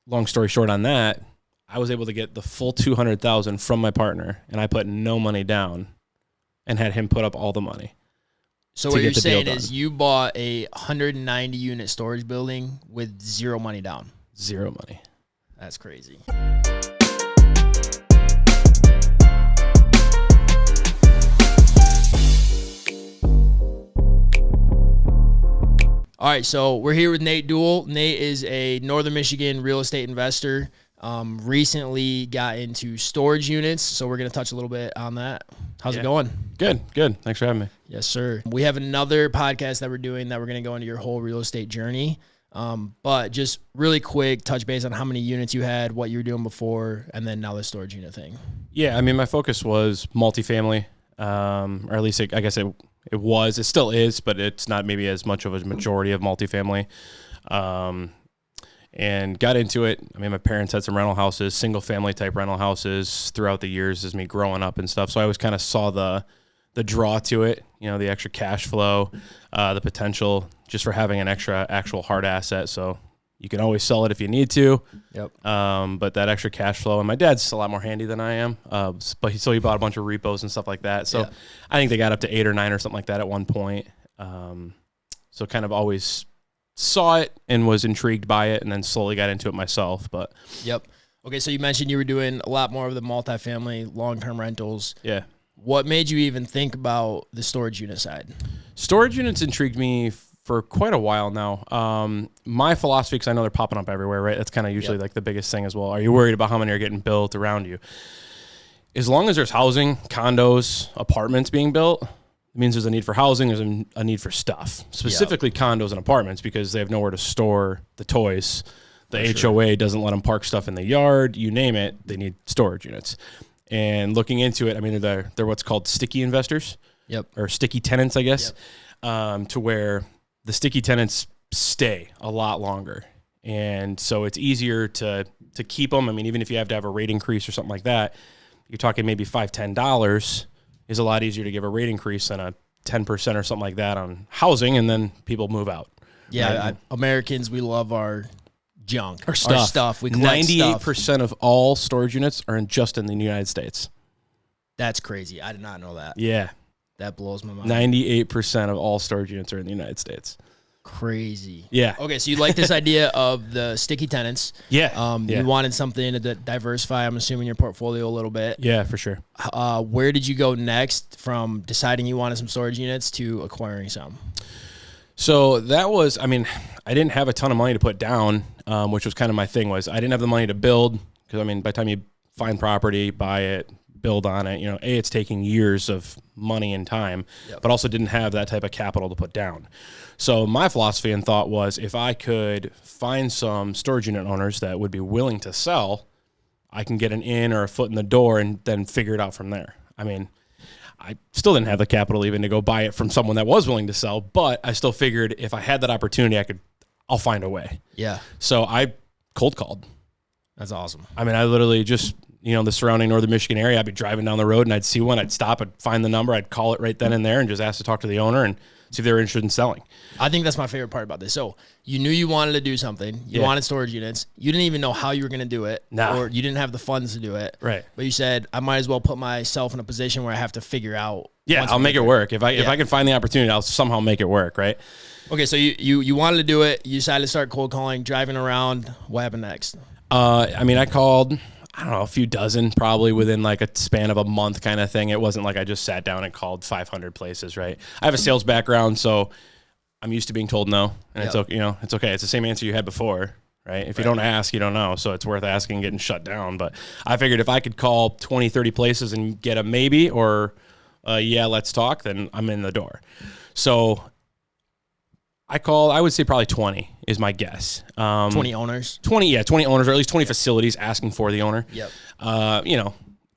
long story short on that, I was able to get the full $200,000 from my partner, and I put no money down and had him put up all the money. So what you're saying is you bought a 190 unit storage building with zero money down. Zero money. That's crazy. All right, so we're here with Nate Duell. Nate is a Northern Michigan real estate investor. Recently got into storage units, so we're going to touch a little bit on that. How's it going? Good. Thanks for having me. Yes, sir. We have another podcast that we're doing that we're going to go into your whole real estate journey. But just really quick, touch base on how many units you had, what you were doing before, and then now the storage unit thing. Yeah, I mean, my focus was multifamily, or at least I guess it was. It still is, but it's not maybe as much of a majority of multifamily. And got into it. I mean, my parents had some rental houses, single family type rental houses throughout the years as me growing up and stuff. So I always kind of saw the draw to it, you know, the extra cash flow, the potential just for having an extra actual hard asset. So you can always sell it if you need to. Yep. But that extra cash flow, and my dad's a lot more handy than I am. So he bought a bunch of repos and stuff like that. So yeah. I think they got up to 8 or 9 or something like that at one point. So kind of always saw it and was intrigued by it, and then slowly got into it myself. But yep. Okay, so you mentioned you were doing a lot more of the multifamily long-term rentals. Yeah. What made you even think about the storage unit side? Storage units intrigued me for quite a while now. My philosophy, because I know they're popping up everywhere, right? That's kind of usually like the biggest thing as well. Are you worried about how many are getting built around you? As long as there's housing, condos, apartments being built, it means there's a need for housing, there's a need for stuff, specifically condos and apartments, because they have nowhere to store the toys. The HOA doesn't let them park stuff in the yard, you name it, they need storage units. And looking into it, I mean, they're what's called sticky investors, or sticky tenants, I guess, to where the sticky tenants stay a lot longer. And so it's easier to keep them. I mean, even if you have to have a rate increase or something like that, you're talking maybe $5, $10 is a lot easier to give a rate increase than a 10% or something like that on housing, and then people move out. Yeah, right? Americans, we love our junk, our stuff. We collect 98% of all storage units are just in the United States. That's crazy. I did not know that. Yeah. That blows my mind. 98% of all storage units are in the United States. Crazy. Yeah. Okay, so you like this idea of the sticky tenants. Yeah. You wanted something to diversify, I'm assuming, your portfolio a little bit. Yeah, for sure. Where did you go next from deciding you wanted some storage units to acquiring some? So that was, I mean, I didn't have a ton of money to put down, which was kind of my thing. Was I didn't have the money to build, because, I mean, by the time you find property, buy it, build on it, you know, it's taking years of money and time, but also didn't have that type of capital to put down. So my philosophy and thought was, if I could find some storage unit owners that would be willing to sell, I can get an in or a foot in the door and then figure it out from there. I mean, I still didn't have the capital even to go buy it from someone that was willing to sell, but I still figured if I had that opportunity, I'll find a way. Yeah. So I cold called. That's awesome. I mean, I literally just, you know, the surrounding Northern Michigan area, I'd be driving down the road and I'd see one, I'd stop, I'd find the number, I'd call it right then and there and just ask to talk to the owner and see if they were interested in selling. I think that's my favorite part about this. So you knew you wanted to do something. You wanted storage units. You didn't even know how you were going to do it. Or you didn't have the funds to do it. Right. But you said, I might as well put myself in a position where I have to figure out. Yeah, I'll make it work. If I can find the opportunity, I'll somehow make it work, right? Okay, so you wanted to do it. You decided to start cold calling, driving around. What happened next? I mean, I called, I don't know, a few dozen probably within like a span of a month kind of thing. It wasn't like I just sat down and called 500 places, right? I have a sales background, so I'm used to being told no, and it's okay. You know, it's okay. It's the same answer you had before, right? If you don't ask, you don't know. So it's worth asking and getting shut down. But I figured if I could call 20, 30 places and get a maybe or yeah, let's talk, then I'm in the door. So I called, I would say probably 20 is my guess. 20 owners? 20 owners, or at least 20 facilities asking for the owner. Yep. You know,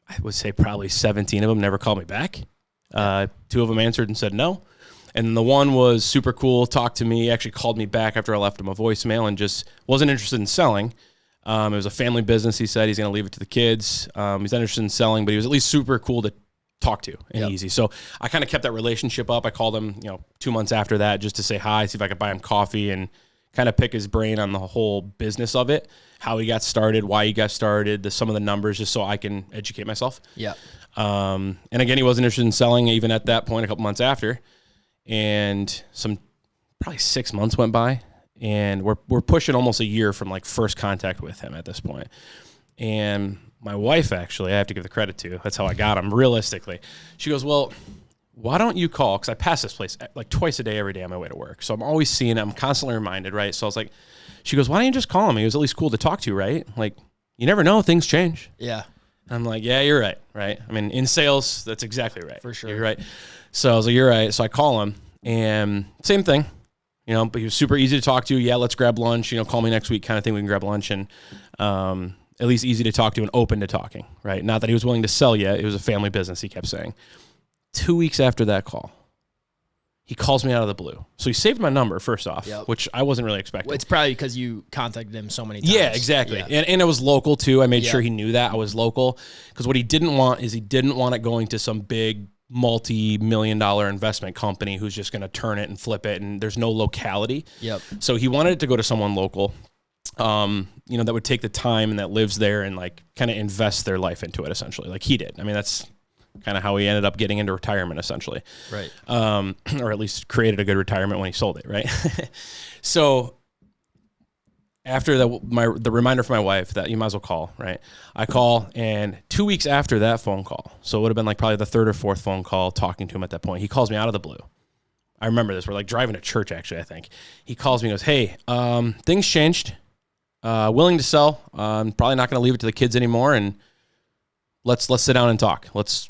I would say probably 17 of them never called me back. 2 of them answered and said no. And the one was super cool, talked to me, actually called me back after I left him a voicemail and just wasn't interested in selling. It was a family business, he said. He's going to leave it to the kids. He's not interested in selling, but he was at least super cool to talk to and easy. So I kind of kept that relationship up. I called him, 2 months after that just to say hi, see if I could buy him coffee and kind of pick his brain on the whole business of it, how he got started, why he got started, some of the numbers, just so I can educate myself. Yeah. And again, he wasn't interested in selling even at that point, a couple months after. And probably 6 months went by, and we're pushing almost a year from like first contact with him at this point. And my wife, actually, I have to give the credit to, that's how I got him realistically. She goes, well, why don't you call? Because I pass this place like twice a day, every day on my way to work. So I'm always seeing it. I'm constantly reminded, right? So I was like, she goes, why don't you just call him? He was at least cool to talk to, right? Like, you never know. Things change. Yeah. And I'm like, yeah, you're right, right? I mean, in sales, that's exactly right. For sure. You're right. So I was like, you're right. So I call him, and same thing, but he was super easy to talk to. Yeah, let's grab lunch, call me next week kind of thing. We can grab lunch, and at least easy to talk to and open to talking, right? Not that he was willing to sell yet. It was a family business, he kept saying. 2 weeks after that call, he calls me out of the blue. So he saved my number, first off, which I wasn't really expecting. Well, it's probably because you contacted him so many times. Yeah, exactly. Yeah. And it was local, too. I made sure he knew that I was local, because what he didn't want is he didn't want it going to some big multi-million-dollar investment company who's just going to turn it and flip it, and there's no locality. Yep. So he wanted it to go to someone local, that would take the time and that lives there and like kind of invest their life into it, essentially, like he did. I mean, that's kind of how he ended up getting into retirement, essentially. Right. Or at least created a good retirement when he sold it, right? So after that, the reminder from my wife that you might as well call, right? I call, and 2 weeks after that phone call, so it would have been like probably the third or fourth phone call talking to him at that point, he calls me out of the blue. I remember this. We're like driving to church, actually, I think. He calls me and goes, hey, things changed. Willing to sell. I'm probably not going to leave it to the kids anymore, and let's sit down and talk. Let's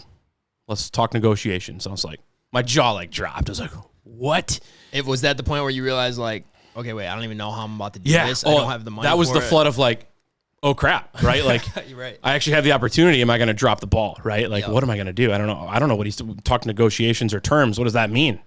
talk negotiations. I was like, my jaw like dropped. I was like, what? It was that the point where you realized like, okay, wait, I don't even know how I'm about to do this. I don't have the money. That was for the it. flood of like, oh crap, right? Like, You're right. I actually have the opportunity. Am I going to drop the ball, right? Like, what am I going to do? I don't know. I don't know what he's talking negotiations or terms. What does that mean,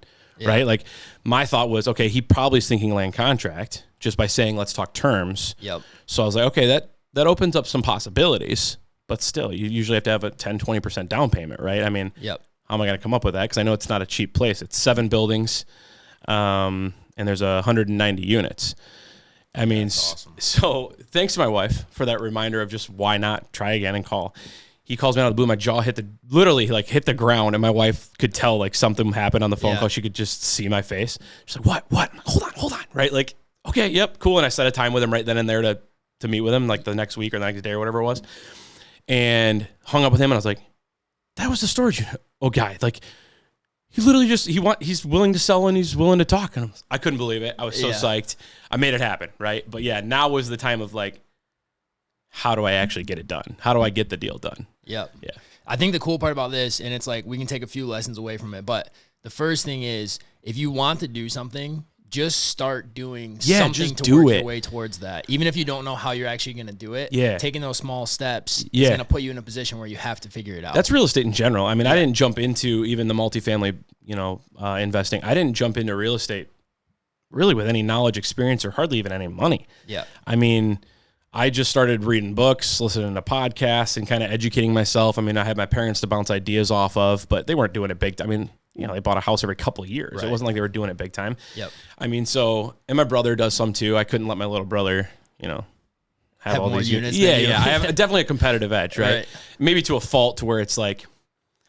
right? Like, my thought was, okay, he probably is thinking land contract just by saying let's talk terms. Yep. So I was like, okay, that opens up some possibilities. But still, you usually have to have a 10, 20% down payment, right? I mean, how am I going to come up with that? Because I know it's not a cheap place. It's 7 buildings, and there's 190 units. I mean, awesome. So thanks to my wife for that reminder of just why not try again and call. He calls me out of the blue. My jaw hit the ground, and my wife could tell like something happened on the phone call. She could just see my face. She's like, what? Hold on, right? Like, okay, yep, cool. And I set a time with him right then and there to meet with him like the next week or the next day or whatever it was. And hung up with him, and I was like, that was the storage unit. Oh, guy, like, he literally just, he's willing to sell and he's willing to talk. And I couldn't believe it. I was so psyched. I made it happen, right? But yeah, now was the time of like, how do I actually get it done? How do I get the deal done? Yep. Yeah. I think the cool part about this, and it's like we can take a few lessons away from it, but the first thing is if you want to do something, just start doing something to work your way towards that. Even if you don't know how you're actually going to do it, taking those small steps is going to put you in a position where you have to figure it out. That's real estate in general. I mean, I didn't jump into even the multifamily, investing. I didn't jump into real estate really with any knowledge, experience, or hardly even any money. Yeah. I mean, I just started reading books, listening to podcasts, and kind of educating myself. I mean, I had my parents to bounce ideas off of, but they weren't doing it big. I mean, they bought a house every couple of years. Right. It wasn't like they were doing it big time. Yep. I mean, and my brother does some too. I couldn't let my little brother, have all these units. Yeah. I have definitely a competitive edge, right? Maybe to a fault to where it's like,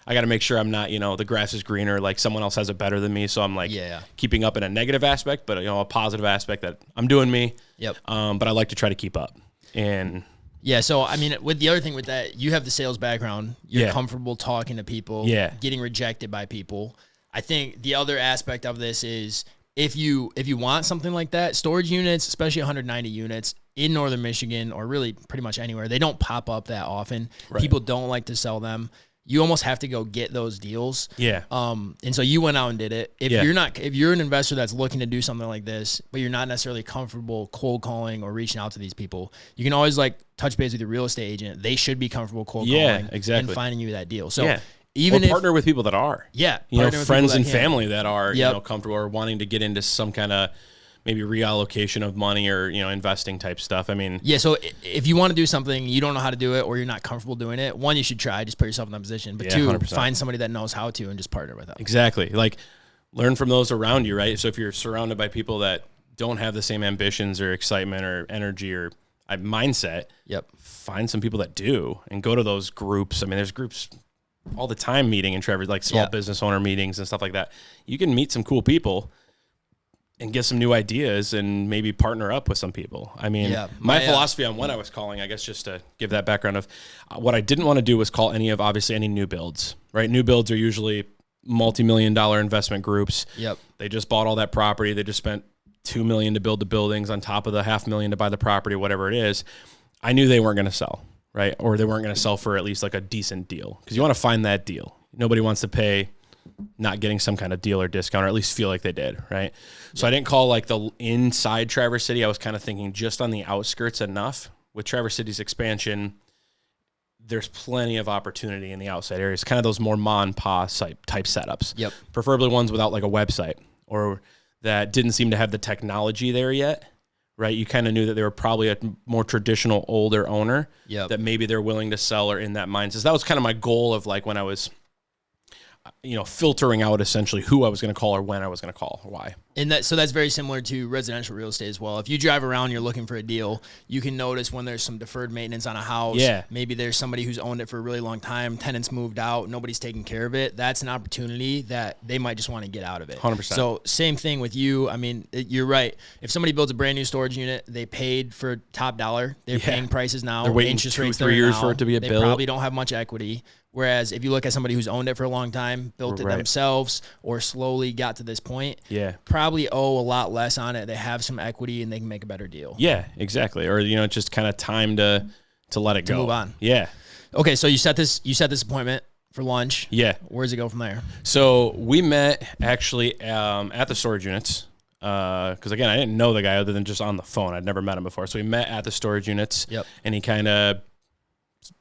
I got to make sure I'm not, the grass is greener, like someone else has it better than me. So I'm like keeping up in a negative aspect, but a positive aspect that I'm doing me. Yep. But I like to try to keep up. And so I mean, with the other thing with that, you have the sales background. You're comfortable talking to people, getting rejected by people. I think the other aspect of this is if you want something like that, storage units, especially 190 units in Northern Michigan or really pretty much anywhere, they don't pop up that often. Right. People don't like to sell them. You almost have to go get those deals. Yeah. And so you went out and did it. If you're an investor that's looking to do something like this, but you're not necessarily comfortable cold calling or reaching out to these people, you can always like touch base with your real estate agent. They should be comfortable cold calling and finding you that deal. So even partner with people that are, friends and family that are, comfortable or wanting to get into some kind of maybe reallocation of money or, investing type stuff. I mean, so if you want to do something, you don't know how to do it, or you're not comfortable doing it, one, you should try, just put yourself in that position. But 2, 100%. Find somebody that knows how to and just partner with them. Exactly. Like learn from those around you, right? So if you're surrounded by people that don't have the same ambitions or excitement or energy or mindset, find some people that do and go to those groups. I mean, there's groups all the time meeting in Trevor, like small business owner meetings and stuff like that. You can meet some cool people and get some new ideas and maybe partner up with some people. I mean, my philosophy on when I was calling, I guess just to give that background of what I didn't want to do was call obviously any new builds, right? New builds are usually multi-million-dollar investment groups. They just bought all that property. They just spent $2 million to build the buildings on top of the $500,000 to buy the property, whatever it is. I knew they weren't going to sell, right? Or they weren't going to sell for at least like a decent deal, because you want to find that deal. Nobody wants to pay not getting some kind of deal or discount, or at least feel like they did, right? So I didn't call like the inside Traverse City. I was kind of thinking just on the outskirts enough. With Traverse City's expansion, there's plenty of opportunity in the outside areas, kind of those more ma and pa type setups. Preferably ones without like a website or that didn't seem to have the technology there yet, right? You kind of knew that they were probably a more traditional older owner that maybe they're willing to sell or in that mindset. So that was kind of my goal of like when I was, filtering out essentially who I was going to call or when I was going to call or why. And so that's very similar to residential real estate as well. If you drive around, you're looking for a deal, you can notice when there's some deferred maintenance on a house. Maybe there's somebody who's owned it for a really long time. Tenants moved out. Nobody's taking care of it. That's an opportunity that they might just want to get out of it. 100%. So same thing with you. I mean, you're right. If somebody builds a brand new storage unit, they paid for top dollar. They're paying prices now. They're waiting 2-3 years for it to be built. They probably don't have much equity. Whereas if you look at somebody who's owned it for a long time, built it themselves, or slowly got to this point, probably owe a lot less on it. They have some equity and they can make a better deal. Yeah, exactly. Or it's just kind of time to let it go. Move on. Yeah. Okay, so you set this appointment for lunch. Yeah. Where does it go from there? So we met actually at the storage units. Because again, I didn't know the guy other than just on the phone. I'd never met him before. So we met at the storage units. And he kind of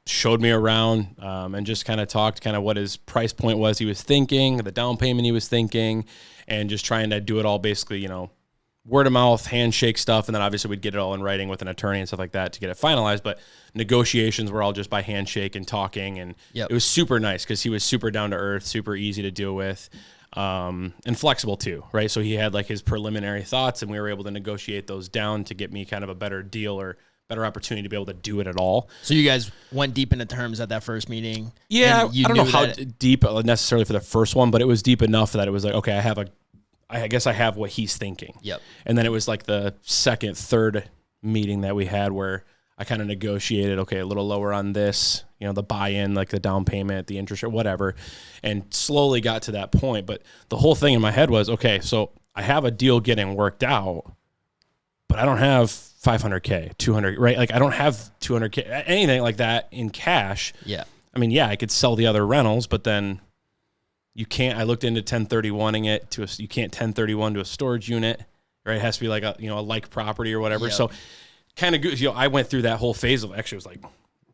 showed me around and just kind of talked kind of what his price point was he was thinking, the down payment he was thinking, and just trying to do it all basically, word of mouth, handshake stuff. And then obviously we'd get it all in writing with an attorney and stuff like that to get it finalized. But negotiations were all just by handshake and talking. And it was super nice because he was super down to earth, super easy to deal with, and flexible too, right? So he had like his preliminary thoughts and we were able to negotiate those down to get me kind of a better deal or better opportunity to be able to do it at all. So you guys went deep into terms at that first meeting? Yeah, I don't know how deep necessarily for the first one, but it was deep enough that it was like, okay, I guess I have what he's thinking. And then it was like the second, third meeting that we had where I kind of negotiated, okay, a little lower on this, the buy-in, like the down payment, the interest or whatever, and slowly got to that point. But the whole thing in my head was, okay, so I have a deal getting worked out, but I don't have $500K, $200, right? Like I don't have $200K, anything like that in cash. I mean, I could sell the other rentals, but then you can't. I looked into 1031ing it you can't 1031 to a storage unit, right? It has to be like a like property or whatever. So kind of good. I went through that whole phase of actually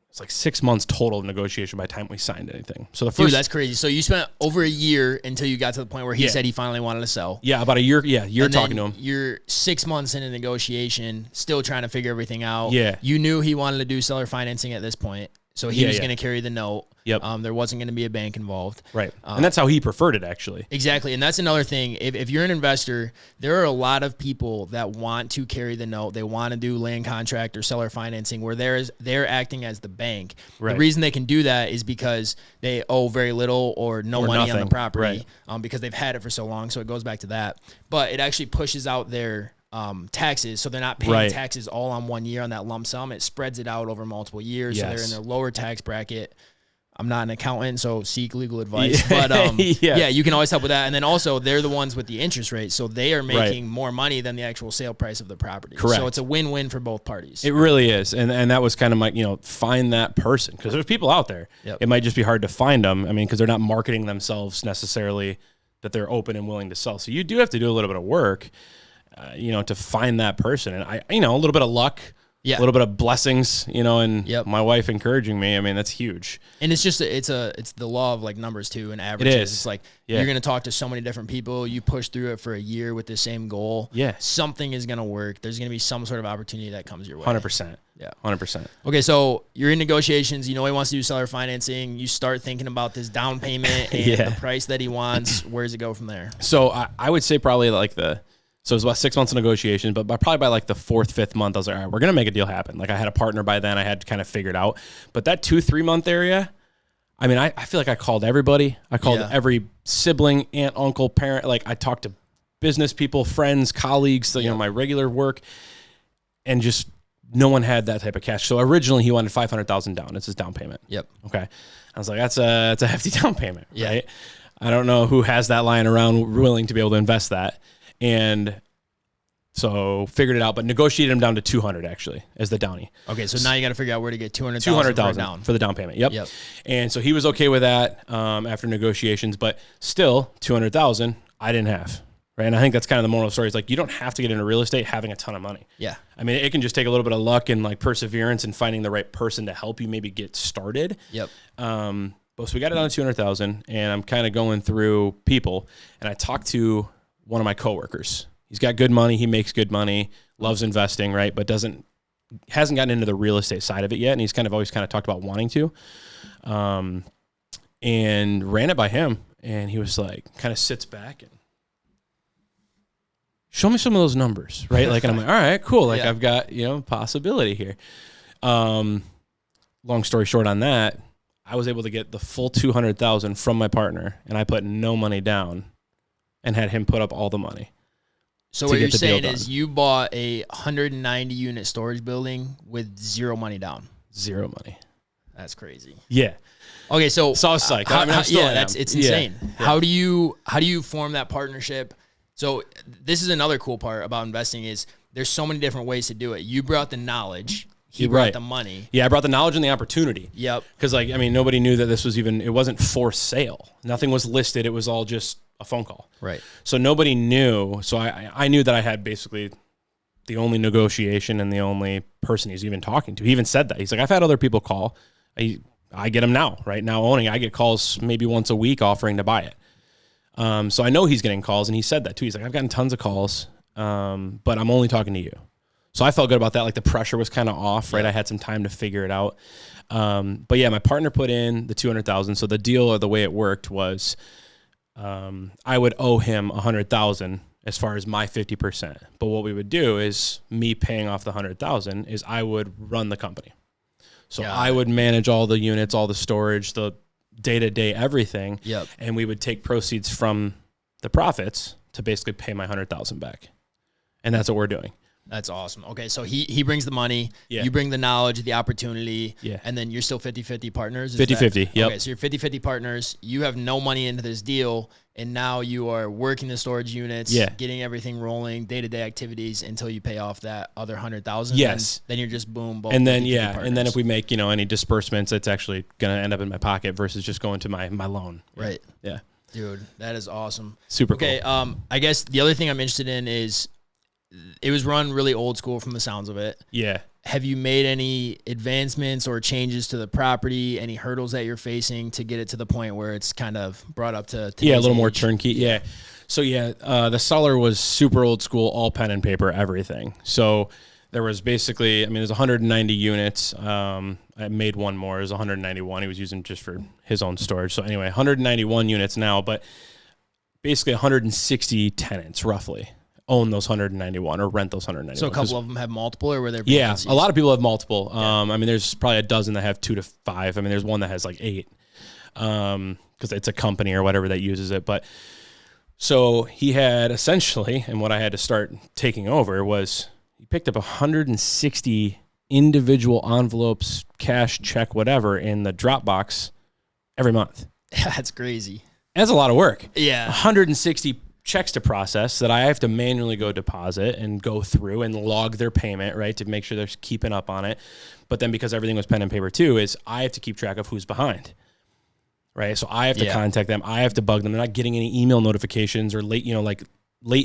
it's like 6 months total of negotiation by the time we signed anything. So the first, dude, that's crazy. So you spent over a year until you got to the point where he said he finally wanted to sell. Yeah, about a year. Yeah, you're talking to him. You're 6 months into negotiation, still trying to figure everything out. Yeah, you knew he wanted to do seller financing at this point, so he was going to carry the note. There wasn't going to be a bank involved. Right. And that's how he preferred it, actually. Exactly. And that's another thing. If you're an investor, there are a lot of people that want to carry the note. They want to do land contract or seller financing where they're acting as the bank. Right. The reason they can do that is because they owe very little or no money nothing on the property because they've had it for so long. So it goes back to that. But it actually pushes out their taxes, so they're not paying taxes all on 1 year on that lump sum. It spreads it out over multiple years, so they're in their lower tax bracket. I'm not an accountant, so seek legal advice. But you can always help with that. And then also, they're the ones with the interest rate, so they are making more money than the actual sale price of the property. Correct. So it's a win-win for both parties. It really is, and that was kind of my find that person, because there's people out there. It might just be hard to find them. I mean, because they're not marketing themselves necessarily that they're open and willing to sell. So you do have to do a little bit of work. To find that person, and a little bit of luck, a little bit of blessings, and my wife encouraging me. I mean, that's huge. And it's just it's the law of like numbers too and averages. It is. It's like you're going to talk to so many different people. You push through it for a year with the same goal. Something is going to work. There's going to be some sort of opportunity that comes your way. 100%. Yeah, 100%. Okay, so you're in negotiations. He wants to do seller financing. You start thinking about this down payment and the price that he wants. Where does it go from there? So I would say probably like So it was about 6 months of negotiation, but probably by like the 4th, 5th month, I was like, all right, we're going to make a deal happen. Like I had a partner by then, I had kind of figured out. But that 2-3 month area, I mean, I feel like I called everybody. I called every sibling, aunt, uncle, parent. Like I talked to business people, friends, colleagues, you know, my regular work, and just no one had that type of cash. So originally he wanted $500,000 down. It's his down payment. Yep. Okay. I was like, that's a hefty down payment, right? I don't know who has that lying around willing to be able to invest that. And so figured it out, but negotiated him down to 200 actually as the downy. Okay. So now you got to figure out where to get 200,000 for the down payment. Yep. And so he was okay with that after negotiations, but still 200,000 I didn't have. Right. And I think that's kind of the moral of the story. It's like, you don't have to get into real estate having a ton of money. Yeah. I mean, it can just take a little bit of luck and like perseverance and finding the right person to help you maybe get started. Yep. But so we got it down to 200,000 and I'm kind of going through people and I talked to one of my coworkers. He's got good money. He makes good money, loves investing, right? But hasn't gotten into the real estate side of it yet. And he's always talked about wanting to, and ran it by him. And he was like, kind of sits back and, show me some of those numbers, right? Like, and I'm like, all right, cool. Like I've got, possibility here. Long story short on that, I was able to get the full 200,000 from my partner and I put no money down and had him put up all the money. So what you're saying is you bought a 190 unit storage building with zero money down. Zero money. That's crazy. Yeah. Okay. So I was psyched. It's insane. Yeah. How do you form that partnership? So this is another cool part about investing is there's so many different ways to do it. You brought the knowledge. He brought the money. Yeah, I brought the knowledge and the opportunity. Yep. Because nobody knew that this was it wasn't for sale. Nothing was listed. It was all just a phone call. Right. So nobody knew. So I knew that I had basically the only negotiation and the only person he's even talking to. He even said that. He's like, I've had other people call. I get them now, right? Now owning. I get calls maybe once a week offering to buy it. So I know he's getting calls, and he said that too. He's like, I've gotten tons of calls, but I'm only talking to you. So I felt good about that. Like the pressure was kind of off, right? I had some time to figure it out. But yeah, my partner put in the 200,000. So the deal or the way it worked was, I would owe him 100,000 as far as my 50%. But what we would do is me paying off the 100,000 is I would run the company. So I would manage all the units, all the storage, the day-to-day everything. Yep. And we would take proceeds from the profits to basically pay my 100,000 back. And that's what we're doing. That's awesome. Okay, so he brings the money, you bring the knowledge, the opportunity, and then you're still 50-50 partners? 50-50, yep. Okay, so you're 50-50 partners. You have no money into this deal, and now you are working the storage units, getting everything rolling, day-to-day activities until you pay off that other 100,000. Yes. Then you're just boom. And then, and then if we make, any disbursements, it's actually going to end up in my pocket versus just going to my loan. Right. Yeah. Dude, that is awesome. Super cool. Okay, I guess the other thing I'm interested in is it was run really old school from the sounds of it. Yeah. Have you made any advancements or changes to the property, any hurdles that you're facing to get it to the point where it's kind of brought up to a little more turnkey. Yeah. So the seller was super old school, all pen and paper, everything. So there was basically, there's 190 units. I made one more. It was 191. He was using just for his own storage. So anyway, 191 units now, but basically 160 tenants roughly own those 191 or rent those 191. So a couple of them have multiple, or were there? Yeah, a lot of people have multiple. There's probably a dozen that have 2 to 5. There's one that has like 8, because it's a company or whatever that uses it. But so he had essentially, and what I had to start taking over was he picked up 160 individual envelopes, cash, check, whatever, in the Dropbox every month. That's crazy. That's a lot of work. Yeah, 160 checks to process that I have to manually go deposit and go through and log their payment, right, to make sure they're keeping up on it. But then because everything was pen and paper too, is I have to keep track of who's behind, right? So I have to contact them. I have to bug them. They're not getting any email notifications or late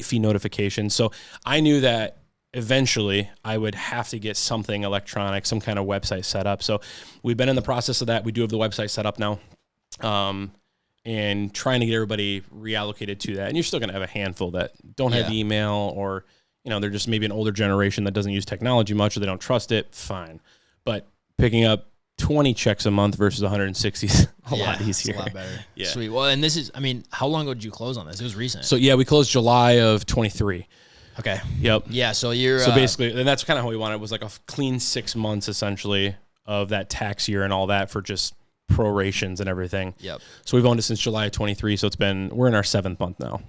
fee notifications. So I knew that eventually I would have to get something electronic, some kind of website set up. So we've been in the process of that. We do have the website set up now. And trying to get everybody reallocated to that. And you're still going to have a handful that don't have email, or, they're just maybe an older generation that doesn't use technology much, or they don't trust it. Fine. But picking up 20 checks a month versus 160 is a lot easier. It's a lot better. Yeah. Sweet. Well, and this is, how long ago did you close on this? It was recent. So we closed July of 23. Okay. Yep. Yeah. So you're so basically, and that's kind of how we wanted. It was like a clean 6 months essentially of that tax year and all that for just prorations and everything. Yep. So we've owned it since July of 23. So we're in our 7th month now.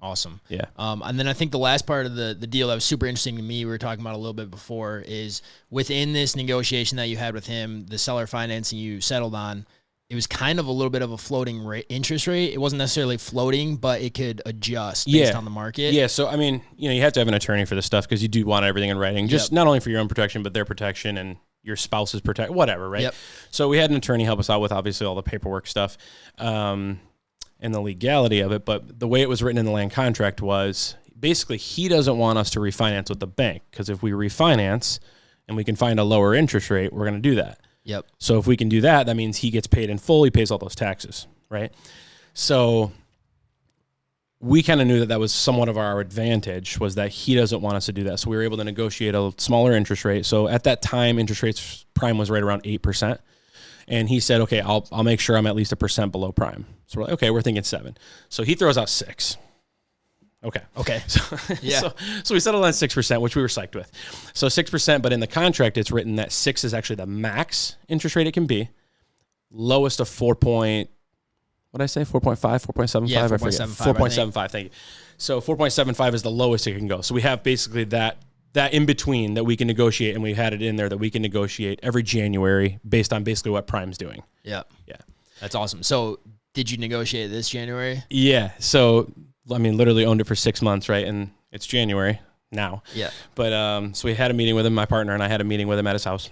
Awesome. Yeah. And then I think the last part of the deal that was super interesting to me, we were talking about a little bit before, is within this negotiation that you had with him, the seller financing you settled on, it was kind of a little bit of a floating rate, interest rate. It wasn't necessarily floating, but it could adjust based on the market. Yeah. So, I mean, you have to have an attorney for this stuff because you do want everything in writing, just not only for your own protection, but their protection and your spouse's protection, whatever, right? Yep. So we had an attorney help us out with obviously all the paperwork stuff. And the legality of it, but the way it was written in the land contract was basically he doesn't want us to refinance with the bank because if we refinance and we can find a lower interest rate, we're going to do that. Yep. So if we can do that, that means he gets paid in full. He pays all those taxes, right? So we kind of knew that was somewhat of our advantage was that he doesn't want us to do that. So we were able to negotiate a smaller interest rate. So at that time, interest rates prime was right around 8%. And he said, okay, I'll make sure I'm at least 1% below prime. So we're like, okay, we're thinking 7. So he throws out 6. Okay. So, yeah. So we settled on 6%, which we were psyched with. So 6%, but in the contract, it's written that 6 is actually the max interest rate it can be. Lowest of 4.5, 4.75? Yeah, 4.75. 4.75, thank you. So 4.75 is the lowest it can go. So we have basically that in between that we can negotiate, and we had it in there that we can negotiate every January based on basically what Prime's doing. Yeah. Yeah. That's awesome. So did you negotiate this January? Yeah. So, I mean, literally owned it for 6 months, right? And it's January now. Yeah. But so we had a meeting with him, my partner and I had a meeting with him at his house.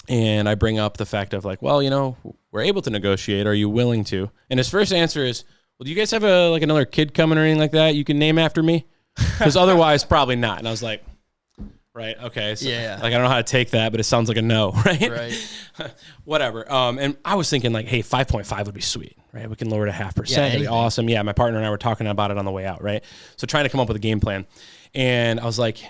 And I bring up the fact of like, well, we're able to negotiate. Are you willing to? And his first answer is, well, do you guys have another kid coming or anything like that you can name after me? Because otherwise, probably not. And I was like, right. Okay. So, like, I don't know how to take that, but it sounds like a no, right? Right. Whatever. And I was thinking like, hey, 5.5 would be sweet, right? We can lower it 0.5%. That'd be awesome. Yeah. My partner and I were talking about it on the way out, right? So trying to come up with a game plan. And I was like,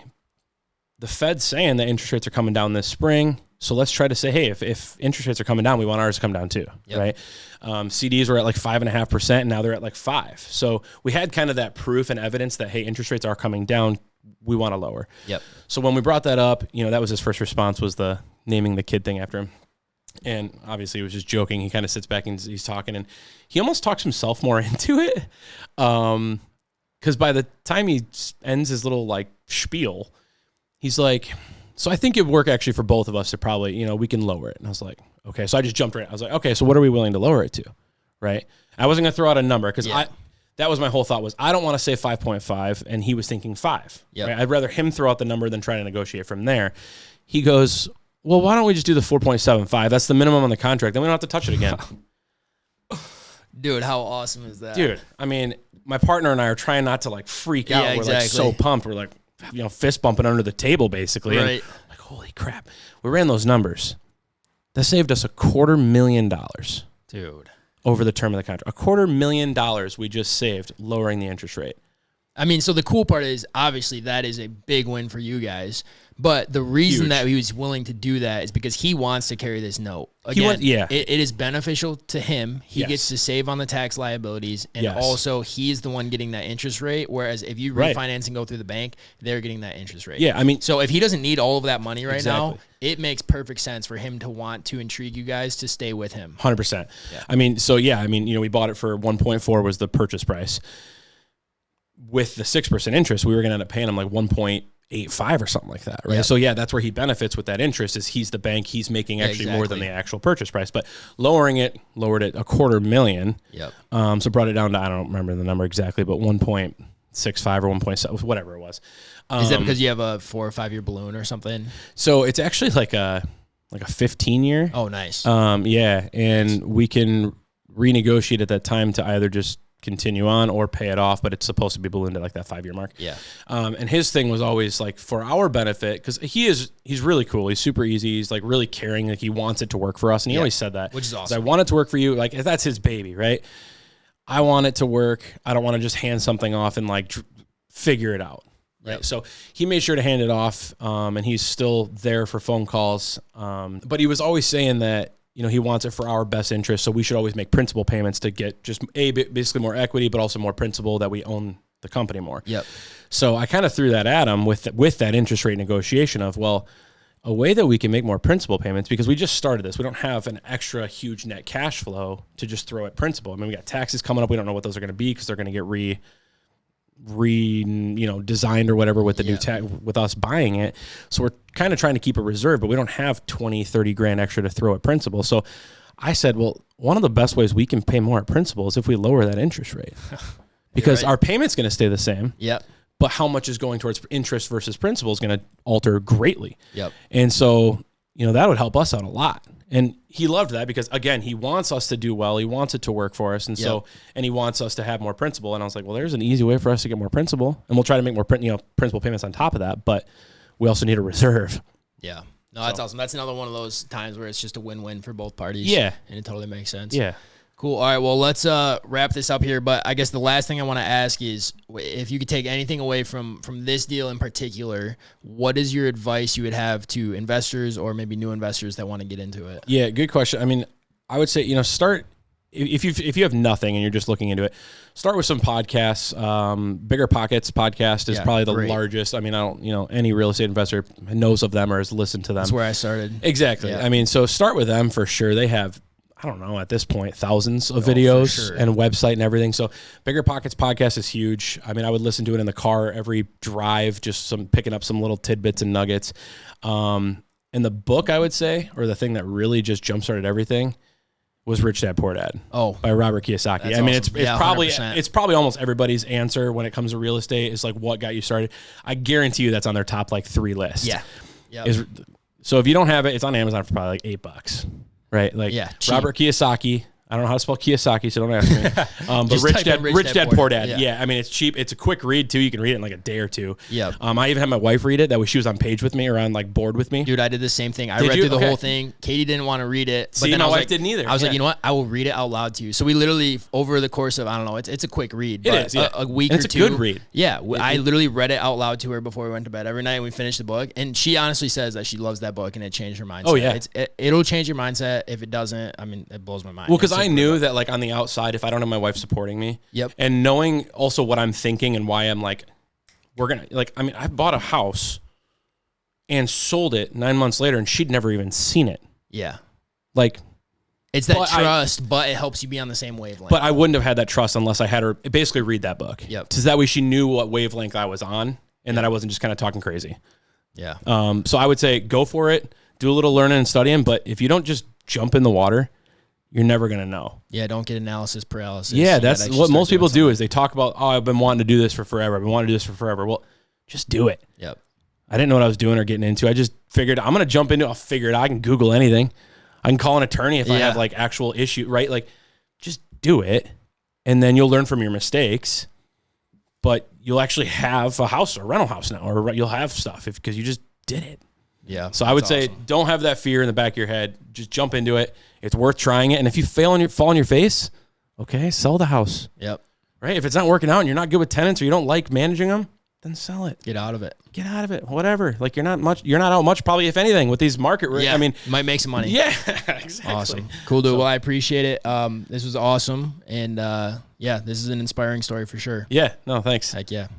the Fed's saying that interest rates are coming down this spring. So let's try to say, hey, if interest rates are coming down, we want ours to come down too, right? CDs were at like 5.5%, and now they're at like 5%. So we had kind of that proof and evidence that, hey, interest rates are coming down. We want to lower. Yep. So when we brought that up, that was his first response, was the naming the kid thing after him. And obviously he was just joking. He kind of sits back and he's talking, and he almost talks himself more into it. Because by the time he ends his little like spiel, he's like, so I think it'd work actually for both of us to probably, we can lower it. And I was like, okay. So I just jumped right. I was like, okay, so what are we willing to lower it to? Right. I wasn't going to throw out a number because that was my whole thought was I don't want to say 5.5. And he was thinking 5. Yep. Right? I'd rather him throw out the number than try to negotiate from there. He goes, well, why don't we just do the 4.75? That's the minimum on the contract. Then we don't have to touch it again. Dude, how awesome is that? Dude, I mean, my partner and I are trying not to like freak out. We're like so pumped. We're like, fist bumping under the table basically. Right. And like, holy crap. We ran those numbers. That saved us $250,000. Dude. Over the term of the contract. $250,000 we just saved lowering the interest rate. I mean, so the cool part is obviously that is a big win for you guys. But the reason that he was willing to do that is because he wants to carry this note. Again, it is beneficial to him. He gets to save on the tax liabilities, and also he's the one getting that interest rate, whereas if you refinance and go through the bank, they're getting that interest rate. Yeah, I mean, so if he doesn't need all of that money right now, it makes perfect sense for him to want to intrigue you guys to stay with him. 100%. Yeah. I mean, we bought it for 1.4 was the purchase price. With the 6% interest, we were going to end up paying him like 1.85 or something like that, right? Yep. So that's where he benefits with that interest is he's the bank. He's making actually more than the actual purchase price, but lowered it $250,000. Yep. So brought it down to, I don't remember the number exactly, but 1.65 or 1.7, whatever it was. Is that because you have a 4 or 5 year balloon or something? So it's actually like a 15 year. Oh, nice. Yeah. And we can renegotiate at that time to either just continue on or pay it off, but it's supposed to be ballooned at like that 5 year mark. Yeah. And his thing was always like for our benefit, because he's really cool. He's super easy. He's like really caring. Like he wants it to work for us. And he always said that. Which is awesome. I want it to work for you. Like if that's his baby, right? I want it to work. I don't want to just hand something off and like figure it out. Right. Yep. So he made sure to hand it off. And he's still there for phone calls. But he was always saying that, he wants it for our best interest, so we should always make principal payments to get just basically more equity, but also more principal that we own the company more. Yep. So I kind of threw that at him with that interest rate negotiation of, well, a way that we can make more principal payments, because we just started this. We don't have an extra huge net cash flow to just throw at principal. I mean, we got taxes coming up. We don't know what those are going to be because they're going to get designed or whatever with the new with us buying it. So we're kind of trying to keep a reserve, but we don't have 20, 30 grand extra to throw at principal. So I said, well, one of the best ways we can pay more at principal is if we lower that interest rate, because our payment's going to stay the same. Yep. But how much is going towards interest versus principal is going to alter greatly. Yep. And so, that would help us out a lot. And he loved that because, again, he wants us to do well. He wants it to work for us. And and he wants us to have more principal. And I was like, well, there's an easy way for us to get more principal. And we'll try to make more principal payments on top of that. But we also need a reserve. Yeah. No, that's awesome. That's another one of those times where it's just a win-win for both parties. Yeah. And it totally makes sense. Yeah. Cool. All right. Well, let's wrap this up here. But I guess the last thing I want to ask is, if you could take anything away from this deal in particular, what is your advice you would have to investors or maybe new investors that want to get into it? Yeah, good question. I mean, I would say, start if you have nothing and you're just looking into it, start with some podcasts. Bigger Pockets podcast is probably the largest. I mean, I don't, any real estate investor knows of them or has listened to them. That's where I started. Exactly. Yeah. I mean, so start with them for sure. They have, I don't know, at this point, thousands of videos and a website and everything. So Bigger Pockets podcast is huge. I mean, I would listen to it in the car every drive, just picking up some little tidbits and nuggets. And the book, I would say, or the thing that really just jump-started everything, was Rich Dad Poor Dad. By Robert Kiyosaki. That's I mean, awesome. it's probably almost everybody's answer when it comes to real estate is like, what got you started? I guarantee you that's on their top 3 list. Yeah. So if you don't have it, it's on Amazon for probably $8. Right? Like Robert Kiyosaki. I don't know how to spell Kiyosaki, so don't ask me. But Rich Dad, Poor Dad. Yeah, I mean, it's cheap. It's a quick read, too. You can read it in like a day or two. Yeah. I even had my wife read it. That way she was on page with me or on board with me. Dude, I did the same thing. I read through the whole thing. Katie didn't want to read it. But then my wife didn't either. I was like, you know what? I will read it out loud to you. So we literally, over the course of, I don't know, it's a quick read. It is, a week or two. It's a good read. Yeah. I literally read it out loud to her before we went to bed every night, and we finished the book. And she honestly says that she loves that book, and it changed her mindset. Oh, yeah. It'll change your mindset. If it doesn't, I mean, it blows my mind. Well, because I knew that on the outside, if I don't have my wife supporting me, and knowing also what I'm thinking and why I'm I bought a house and sold it 9 months later, and she'd never even seen it. Yeah. It's that trust, but it helps you be on the same wavelength. But I wouldn't have had that trust unless I had her basically read that book. Yep. Because that way she knew what wavelength I was on, and that I wasn't just kind of talking crazy. Yeah. So I would say go for it, do a little learning and studying, but if you don't just jump in the water, you're never going to know. Yeah, don't get analysis paralysis. Yeah, that's what most people do is they talk about, I've been wanting to do this for forever. I've been wanting to do this for forever. Well, just do it. Yep. I didn't know what I was doing or getting into. I just figured I'm going to jump into it. I'll figure it out. I can Google anything. I can call an attorney if I have actual issue, right? Just do it. And then you'll learn from your mistakes, but you'll actually have a house or a rental house now, or you'll have stuff because you just did it. Yeah. So I would say don't have that fear in the back of your head. Just jump into it. It's worth trying it. And if you fall on your face, okay, sell the house. Yep. Right? If it's not working out and you're not good with tenants or you don't like managing them, then sell it. Get out of it. Get out of it. Whatever. You're not out much probably, if anything, with these market rates. Yeah. I mean, you might make some money. Yeah, exactly. Awesome. Cool, dude. Well, I appreciate it. This was awesome. And this is an inspiring story for sure. Yeah. No, thanks. Heck yeah.